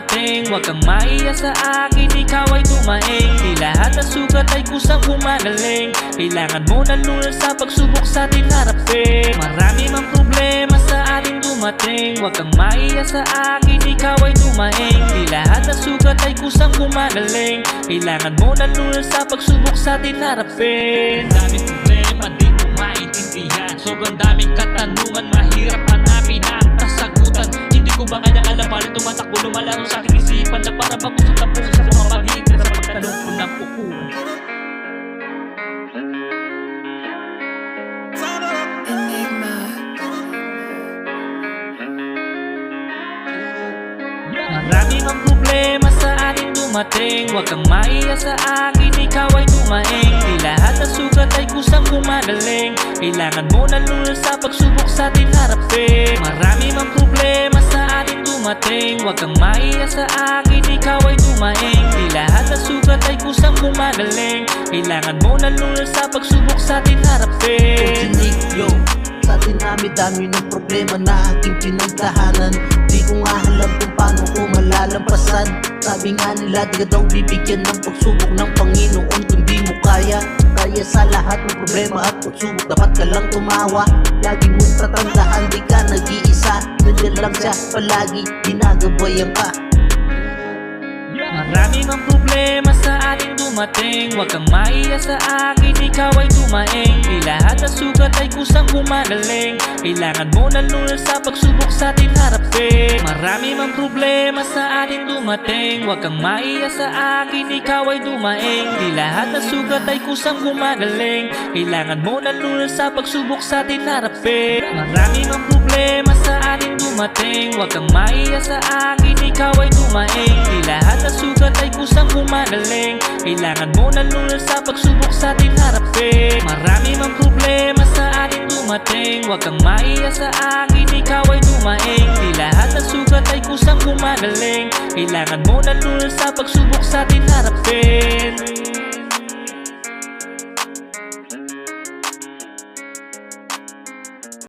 dumating, huwag kang maiya sa akin, ikaw ay dumaing. Di lahat ng sugat ay kusang gumagaling. Kailangan mo ng lunas sa pagsubok sa atin harapin. Marami mang problema sa atin dumating, huwag kang maiya sa akin, ikaw ay dumaing. Di lahat ng sugat ay kusang gumagaling. Kailangan mo ng lunas sa pagsubok sa atin harapin. Daming problema, di ko maintindihan. Sobrang daming katanungan, mahirap hanapin ang kasagutan. Hindi ko ba kaya alam, paano tumatakbo, lumalaro sa aking isipan na para ba gusto tapusin sa pamamagitan sa pagtanong ko ng pukuan. Marami mang problema sa ating dumating, huwag kang maiya sa akin, ikaw ay dumaing. Di lahat ng sugat ay kusang gumagaling. Kailangan mo ng lunas sa pagsubok sa ating harapin. Marami mang problema sa ating dumating, huwag kang maiya sa akin, ikaw ay dumaing. Di lahat ng sugat ay kusang gumagaling. Kailangan mo ng lunas sa pagsubok sa ating harapin. Yo, sa dinami-dami ng problema na aking pinagdahanan, di ko nga alam kung paano ko malalampasan. Sabi nga nila, di ka daw bibigyan ng pagsubok ng Panginoon kung di mo kaya. Kaya sa lahat ng problema at pagsubok, dapat ka lang tumawa. Lagi mong tatandaan, di ka nag-iisa. Nandiyan lang siya palagi, ginagabayan ka. Marami mang problema sa ating dumating, huwag kang maiya sa akin, ikaw ay dumaing. Di lahat ng sugat ay kusang gumagaling. Kailangan mo ng lunas sa pagsubok sa ating harapin. Marami mang problema sa ating dumating, huwag kang maiya sa akin, ikaw ay dumaing. Di lahat ng sugat ay kusang gumagaling. Kailangan mo ng lunas sa pagsubok sa ating harapin. Marami mang problema sa ating dumating, huwag kang maiya sa akin, ikaw ay dumaing. Di lahat ng sugat ay kusang gumagaling. Kailangan mo ng lunas sa pagsubok sa ating harapin. Marami mang problema sa ating dumating, huwag kang maiya sa akin, ikaw ay dumaing. Di lahat ng sugat ay kusang gumagaling. Kailangan mo ng lunas sa pagsubok